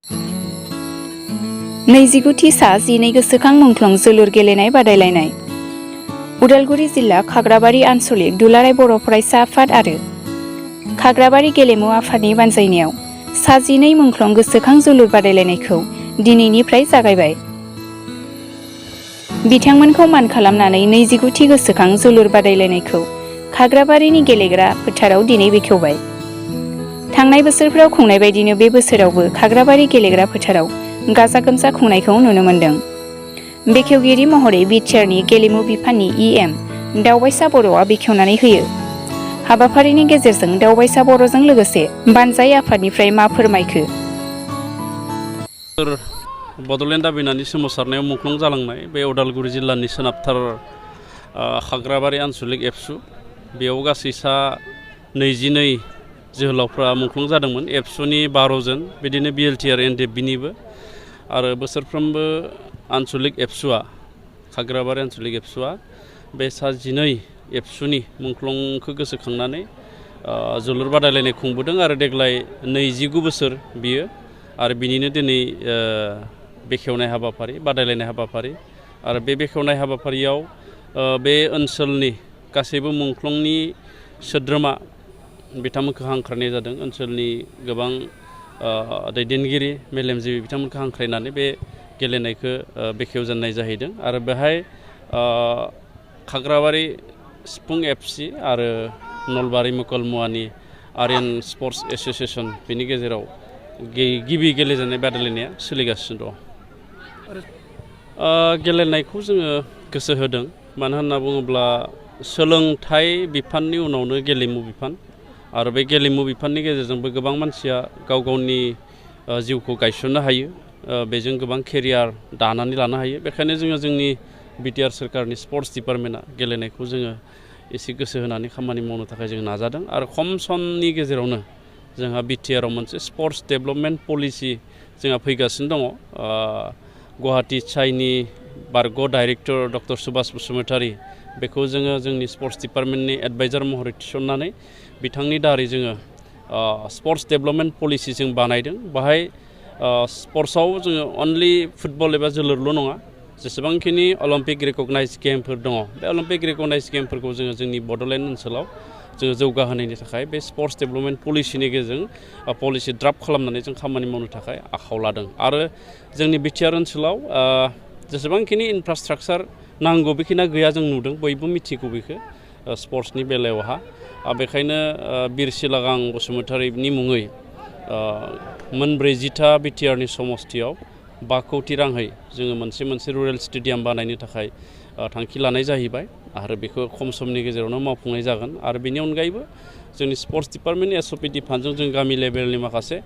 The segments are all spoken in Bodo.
29थि सा 12 गोसोखां मुंख्लं जोलुर गेलेनाय बादायलायनाय उदालगुरि जिल्ला खाग्राबारि आनसलिक दुलाराय बर' फरायसा आफाद आरो खाग्राबारि गेलेमु आफादनि बानजायनायाव सा 12 मुंख्लं गोसोखां जोलुर बादायलायनायखौ दिनैनिफ्राय जागायबाय। बिथांमोनखौ मान खालामनानै 29थि गोसोखां जोलुर बादायलायनायखौ खाग्राबारिनि गेलेग्रा फोथाराव दिनै बेखेवबाय। थांनाय बोसोरफोराव खुंनाय बायदिनो बे बोसोरावबो खाग्राबारि गेलेग्रा फोथाराव गाजा गोमजा खुंनायखौ नुनो मोन्दों। बेखेवगिरि महरै बिटिआरनि गेलेमु बिफाननि इएम दावबायसा बर'आ बेखेवनानै होयो। हाबाफारिनि गेजेरजों दावबायसा बर'जों लोगोसे बानजाय आफादनिफ्राय मा फोरमायखो? बड'लेण्ड दाबिनानै सोमावसारनायाव मुंख्लं जालांनाय बे उदालगुरि जिल्लानि सोनाबथार खाग्राबारि आनसलिक एबसु बेयाव गासै सा 22 जोहोलावफ्रा मुंख्लं जादोंमोन। एबसुनि 12 जन बिदिनो बिएलटिआर एनडिएफबिनिबो आरो बोसोरफ्रोमबो आनसलिक एबसुआ खाग्राबारि आनसलिक एबसुआ बे सा 12 एबसुनि मुंख्लंखौ गोसोखांनानै जोलुर बादायलायनाय खुंबोदों आरो देग्लाय 29 बोसोर बियो आरो बिनिनो दिनै बेखेवनाय हाबाफारि बादायलायनाय हाबाफारि आरो बे बेखेवनाय हाबाफारियाव बे ओनसोलनि गासैबो मुंख्लंनि सोद्रोमा बिथांमोनखौ हांख्रायनाय जादों। ओनसोलनि गोबां दैदेनगिरि मेलेमजिबि बिथांमोनखौ हांख्रायनानै बे गेलेनायखौ बेखेवजेननाय जाहैदों आरो बेहाय खाग्राबारि सिफुं एफसि आरो नलबारि मुकलमुवानि आर्यान स्पर्ट्स एस'सियेसन बेनि गेजेराव गिबि गेलेजेननाय बादायलायनाया सोलिगासिनो दं। गेलेनायखौ जोङो गोसो होदों मानो होनना बुङोब्ला सोलोंथाइ बिफाननि उनावनो गेलेमु बिफान आरो बे गेलेमु बिफाननि गेजेरजोंबो गोबां मानसिया गाव गावनि जिउखौ गायसननो हायो। बेजों गोबां केरियार दानानै लानो हायो। बेखायनो जोङो जोंनि बिटिआर सोरखारनि स्पर्ट्स डिपार्टमेन्टआ गेलेनायखौ जोङो एसे गोसो होनानै खामानि मावनो थाखाय जों नाजादों आरो खम समनि गेजेरावनो जोंहा बिटिआराव मोनसे स्पर्ट्स डेभेलपमेन्ट पलिसि जोंहा फैगासिनो दङ। गुवाहाटि साइनि बारग' डाइरेक्टर डक्टर सुभाष बसुमतारी बेखौ जोङो जोंनि स्पर्ट्स डिपार्टमेन्टनि एडभाइजार महरै थिसननानै बिथांनि दारै जोङो स्पर्ट्स डेभेलपमेन्ट पलिसि जों बानायदों। बाहाय स्पर्ट्सआव जोङो अनलि फुटबल एबा जोलुरल' नङा जेसेबांखिनि अलिम्पिक रेकगनाइज गेमफोर दङ बे अलिम्पिक रेकगनाइज गेमफोरखौ जोङो जोंनि बड'लेण्ड ओनसोलाव जोङो जौगाहोनायनि थाखाय बे स्पर्ट्स डेभेलपमेन्ट पलिसिनि गेजेरजों पलिसि ड्राफ्ट खालामनानै जों खामानि मावनो थाखाय आखायाव लादों आरो जोंनि बिटिआर ओनसोलाव जेसेबांखिनि इनफ्रास्ट्राक्चार नांगौ बेखिनिया गैया जों नुदों बयबो मिथिगौ बेखौ स्पर्ट्सनि बेलायावहा बेखायनो बिर सिलागां बसुमतारीनि मुङै 40 बिटिआरनि समस्तियाव 5 कौटि राङै जोङो मोनसे रुरेल स्टेडियाम बानायनो थाखाय थांखि लानाय जाहैबाय आरो बेखौ खम समनि गेजेरावनो मावफुंनाय जागोन आरो बेनि अनगायैबो जोंनि स्पर्ट्स डिपार्टमेन्ट एसअपिडि फान्डजों जों गामि लेभेलनि माखासे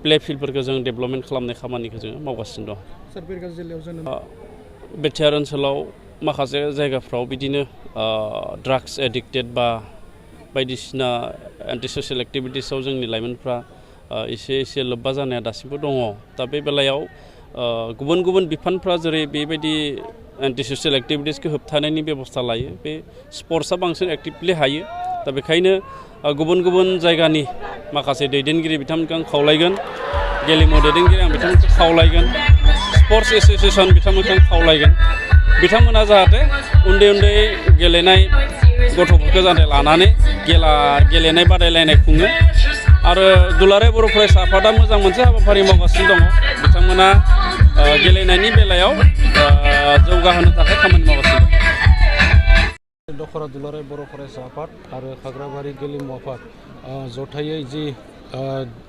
प्ले फिल्डफोरखौ जों डेभेलपमेन्ट खालामनाय खामानिखौ जोङो मावगासिनो दं। बिटिआर ओनसोलाव माखासे जायगाफ्राव बिदिनो ड्राग्स एडिक्टेड बा बायदिसिना एन्टि ससियेल एक्टिभिटिसआव जोंनि लाइमोनफ्रा एसे लोब्बा जानाया दासिमबो दङ। दा बे बेलायाव गुबुन बिफानफ्रा जेरै बेबायदि एन्टि ससियेल एक्टिभिटिसखौ होबथानायनि बेबस्था लायो बे स्पर्ट्सआ बांसिन एक्टिभलि हायो। दा बेखायनो गुबुन जायगानि माखासे दैदेनगिरि बिथांमोनखौ आं खावलायगोन, गेलेमु दैदेनगिरि आं बिथांमोनखौ खावलायगोन, स्पर्ट्स एस'सियेसन बिथांमोनखौ आं खावलायगोन बिथांमोना जाहाथे उन्दै गेलेनाय गथ'फोरखौ जाहाथे लानानै गेलेनाय बादायलायनाय खुङो आरो दुलाराय बर' फरायसा आफादा मोजां मोनसे हाबाफारि मावगासिनो दङ। बिथांमोना गेलेनायनि बेलायाव जौगाहोनो थाखाय खामानि मावगासिनो दं। दखरा दुलाराय बर' फरायसा आफाद आरो खाग्राबारि गेलेमु आफाद जथायै जि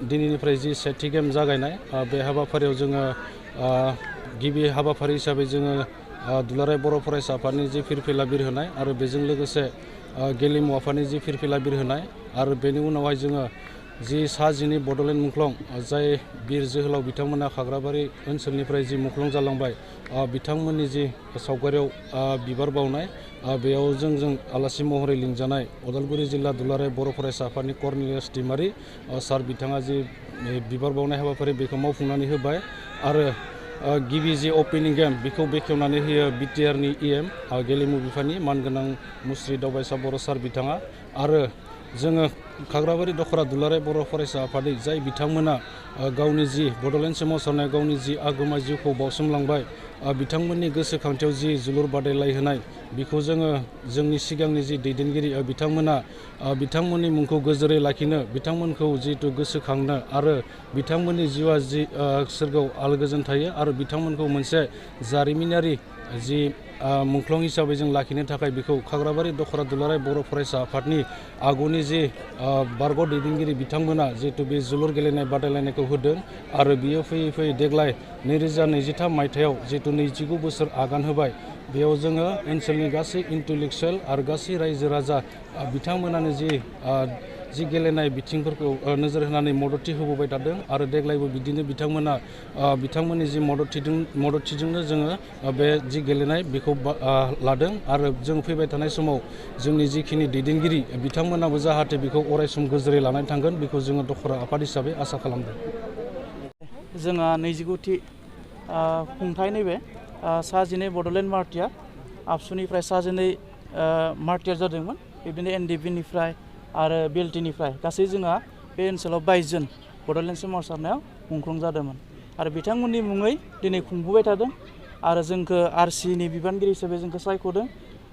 दिनैनिफ्राय जि सेथि गेम जागायनाय बे हाबाफारियाव जोङो गिबि हाबाफारि हिसाबै जोङो दुलाराय बर' फरायसा आफादनि जि फिरफिला बिरहोनाय आरो बेजों लोगोसे गेलेमु आफादनि जि फिरफिला बिरहोनाय आरो बेनि उनावहाय जोङो जि सा 12 बड'लेण्ड मुंख्लं जाय बिर जोहोलाव बिथांमोना खाग्राबारि ओनसोलनिफ्राय जि मुंख्लं जालांबाय बिथांमोननि जि सावगारियाव बिबार बावनाय बेयाव जों आलासि महरै लिंजानाय उदालगुरि जिल्ला दुलाराय बर' फरायसा आफादनि कर्नेलियास दैमारि सार बिथाङा जि बिबार बावनाय हाबाफारि बेखौ मावफुंनानै होबाय आरो गिबि जि अपेनिं गेम बेखौ बेखेवनानै होयो बिटिआरनि इएम गेलेमु बिफाननि मानगोनां मुस्रि दावबायसा बर' सार बिथाङा आरो जोङो खाग्राबारि दखरा दुलाराय बर' फरायसा आफादै जाय बिथांमोना गावनि जि बड'लेण्ड सोमावसारनाय गावनि जि आगोमा जिउखौ बावसोमलांबाय बिथांमोननि गोसोखांथियाव जि जोलुर बादायलायहोनाय बेखौ जोङो जोंनि सिगांनि जि दैदेनगिरि बिथांमोना बिथांमोननि मुंखौ गोजोरै लाखिनो बिथांमोनखौ जिहेतु गोसोखांनो आरो बिथांमोननि जिउआ जि सोरगोआव आलो-गोजोन थायो आरो बिथांमोनखौ मोनसे जारिमिनारि जि मुंख्लं हिसाबै जों लाखिनो थाखाय बेखौ खाग्राबारि दखरा दुलाराय बर' फरायसा आफादनि आगुनि जि बारग' दैदेनगिरि बिथांमोना जिहेतु बे जोलुर गेलेनाय बादायलायनायखौ होदों आरो बियो फैयै फैयै देग्लाय 2023 मायथाइयाव जिहेतु 29 बोसोर आगान होबाय बेयाव जोङो ओनसोलनि गासै इन्टेलेक्सुयेल आरो गासै रायजो राजा बिथांमोनानो जि गेलेनाय बिथिंफोरखौ नोजोर होनानै मददथि होबोबाय थादों आरो देग्लायबो बिदिनो बिथांमोना बिथांमोननि जि मददथिजोंनो जोङो बे जि गेलेनाय बेखौ लादों आरो जों फैबाय थानाय समाव जोंनि जिखिनि दैदेनगिरि बिथांमोनाबो जाहाथे बेखौ अरायसम गोजोरै लानानै थांगोन बेखौ जोङो दखरा आफाद हिसाबै आसा खालामदों। जोंहा 29थि खुंथाय नैबे सा 12 बड'लेण्ड मार्टियार आबसुनिफ्राय सा 12 मार्टियार जादोंमोन बिदिनो एनडिपिनिफ्राय आरो बिएलटिनिफ्राय गासै जोंहा बे ओनसोलाव 22 जन बड'लेण्ड सोमावसारनायाव मुंख्लं जादोंमोन आरो बिथांमोननि मुङै दिनै खुंबोबाय थादों आरो जोंखौ आरसिनि बिबानगिरि हिसाबै जोंखौ सायख'दों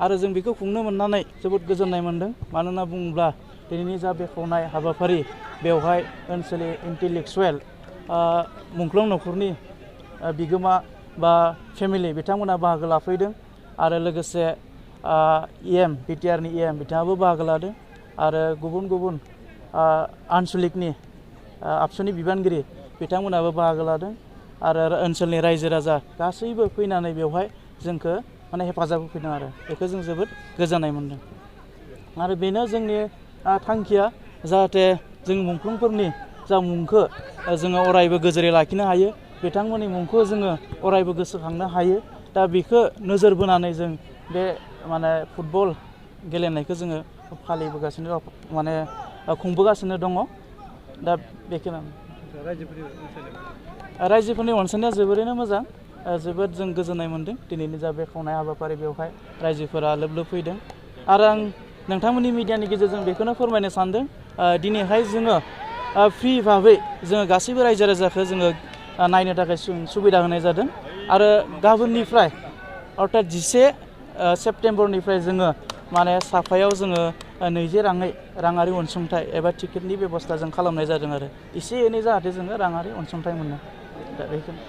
आरो जों बेखौ खुंनो मोननानै जोबोद गोजोननाय मोन्दों मानोना बुङोब्ला दिनैनि जा बेखेवनाय हाबाफारि बेवहाय ओनसोलनि इन्टेलेक्सुयेल मुंख्लं न'खरनि बिगोमा बा फेमिलि बिथांमोना बाहागो लाफैदों आरो लोगोसे इएम बिटिआरनि इएम बिथाङाबो बाहागो लादों आरो गुबुन गुबुन आनसलिकनि आबसुनि बिबानगिरि बिथांमोनाबो बाहागो लादों आरो ओनसोलनि रायजो राजा गासैबो फैनानै बेवहाय जोंखौ माने हेफाजाब होफैदों आरो बेखौ जों जोबोद गोजोननाय मोन्दों आरो बेनो जोंनि थांखिया जाहाथे जों मुंख्लंफोरनि जा मुंखौ जोङो अरायबो गोजोरै लाखिनो हायो बिथांमोननि मुंखौ जोङो अरायबो गोसोखांनो हायो दा बेखौ नोजोर बोनानै जों बे माने फुटबल गेलेनायखौ जोङो फालिबोगासिनो माने खुंबोगासिनो दङ दा बेखिनियानो रायजोफोरनि अनसायनाया जोबोरैनो मोजां जोबोद जों गोजोननाय मोन्दों दिनैनि जा बेखेवनाय हाबाफारि बेवहाय रायजोफोरा लोब लोब फैदों आरो आं नोंथांमोननि मिडियानि गेजेरजों बेखौनो फोरमायनो सानदों दिनैहाय जोङो फ्रि भाबै जोङो गासैबो रायजो राजाखौ जोङो नायनो थाखाय सुबिदा होनाय जादों आरो गाबोननिफ्राय अर्थात 11 सेप्तेम्बरनिफ्राय जोङो माने साफायाव जोङो 20 राङारि अनसुंथाइ एबा टिकेटनि बेबस्था जों खालामनाय जादों आरो एसे एनै जाहाथे जोङो राङारि अनसुंथाइ मोनो दा बेखौनो